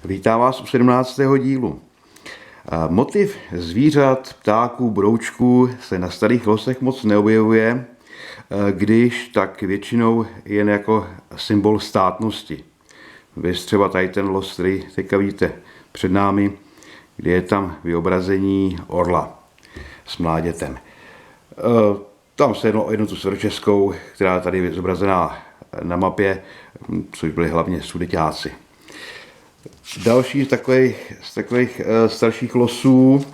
Vítám vás u 17. dílu. Motiv zvířat, ptáků, broučků se na starých losech moc neobjevuje, když tak většinou jen jako symbol státnosti. Vy třeba tady ten los, který teďka vidíte před námi, kde je tam vyobrazení orla s mládětem. Tam se jednalo o jednotu severočeskou, která je tady zobrazená na mapě, což byli hlavně Sudeťáci. Další z takových starších losů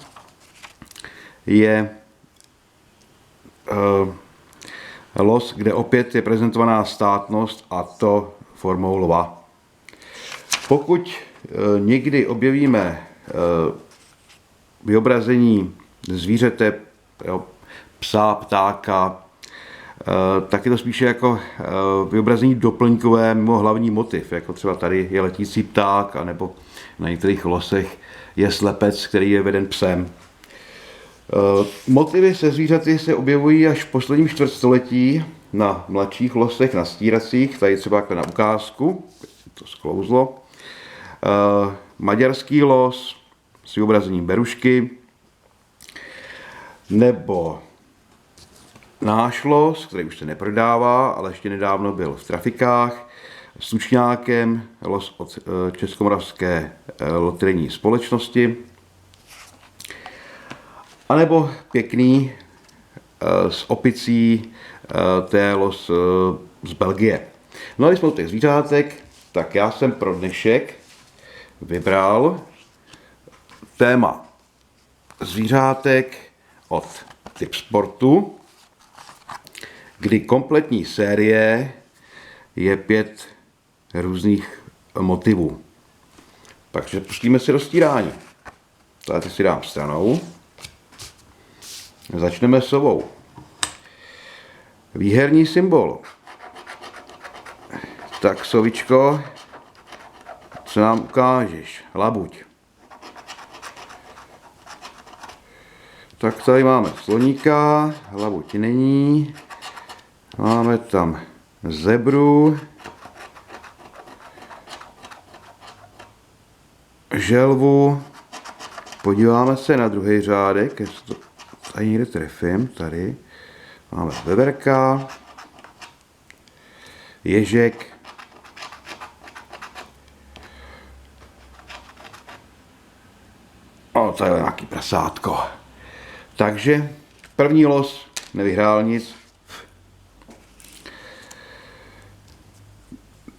je los, kde opět je prezentovaná státnost, a to formou lva. Pokud někdy objevíme vyobrazení zvířete, psa, ptáka, tak je to spíše jako vyobrazení doplňkové mimo hlavní motiv, jako třeba tady je letící pták, anebo na některých losech je slepec, který je veden psem. Motivy se zvířaty se objevují až v posledním čtvrtstoletí na mladších losech, na stíracích, tady třeba na ukázku, to sklouzlo. Maďarský los s vyobrazením berušky, nebo náš los, který už se neprodává, ale ještě nedávno byl v trafikách, s tučňákem, los od Českomoravské loterijní společnosti, anebo pěkný s opicí, to je los z Belgie. No a když jsme u těch zvířátek, tak já jsem pro dnešek vybral téma zvířátek od Typ Sportu, kdy kompletní série je 5 různých motivů. Takže pustíme si do stírání. Tady si dám stranou. Začneme sovou. Výherní symbol. Tak, sovičko, co nám ukážeš? Labuť. Tak tady máme sloníka, labuť není. Máme tam zebru, želvu. Podíváme se na druhý řádek, jestli to tady někde trefím, tady. Máme veverka, ježek, tady je nějaký prasátko. Takže první los nevyhrál nic.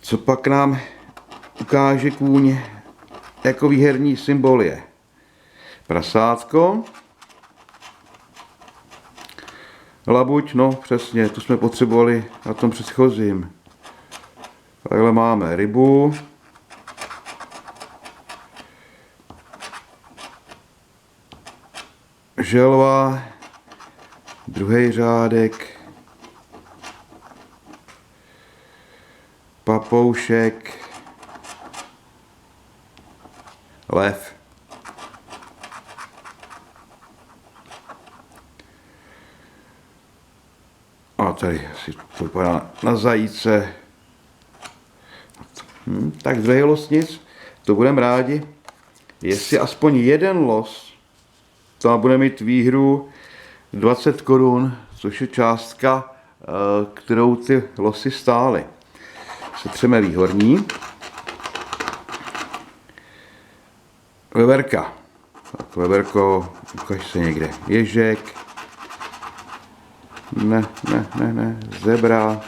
Co pak nám ukáže kůň jako výherní symbol je prasátko, labuť, no přesně, tu jsme potřebovali na tom předchozím. Takhle máme rybu, želva, druhý řádek, papoušek, lev. A tady si to vypadá na zajíce. Tak druhý los nic, to budeme rádi. Jestli aspoň jeden los, to bude mít výhru 20 korun, což je částka, kterou ty losy stály. Setřeme výhorní. Veverka. Tak veverko, ukaž se někde. Ježek. Ne. Zebra.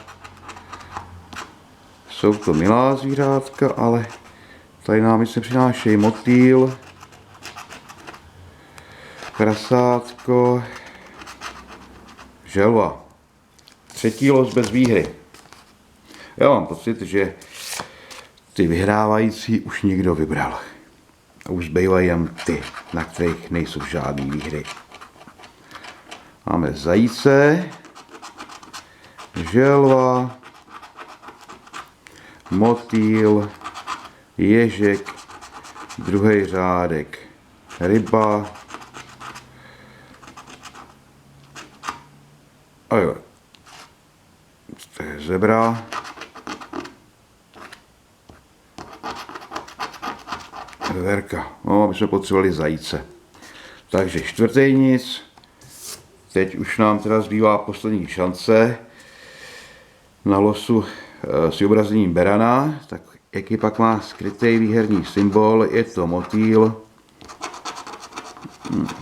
Jsou to milá zvířátka, ale tady nám nic nepřinášejí. Motýl. Prasátko. Želva. Třetí los bez výhry. Já mám pocit, že ty vyhrávající už někdo vybral. A už zbývají jen ty, na kterých nejsou žádné výhry. Máme zajíce, želva, motýl, ježek, druhý řádek, ryba, a jo, to je zebra, veverka. No, my jsme potřebovali zajíce. Takže čtvrtý nic. Teď už nám teda zbývá poslední šance na losu s vyobrazením berana. Tak jaký pak má skrytý výherní symbol? Je to motýl.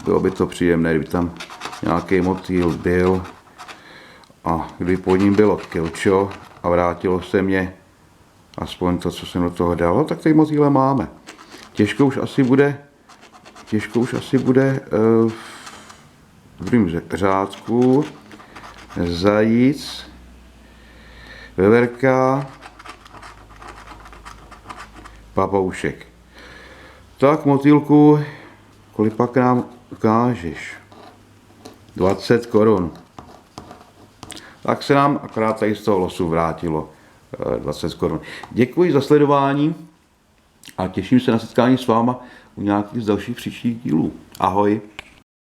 Bylo by to příjemné, kdyby tam nějaký motýl byl. A kdyby pod ním bylo kilčo a vrátilo se mě aspoň to, co jsem do toho dal, tak ty motýle máme. Těžko už asi bude v druhém řádku zajíc, veverka, papoušek. Tak motýlku, kolik pak nám ukážeš? 20 korun. Tak se nám akorát tady z toho losu vrátilo 20 korun. Děkuji za sledování a těším se na setkání s váma u nějakých z dalších příštích dílů. Ahoj.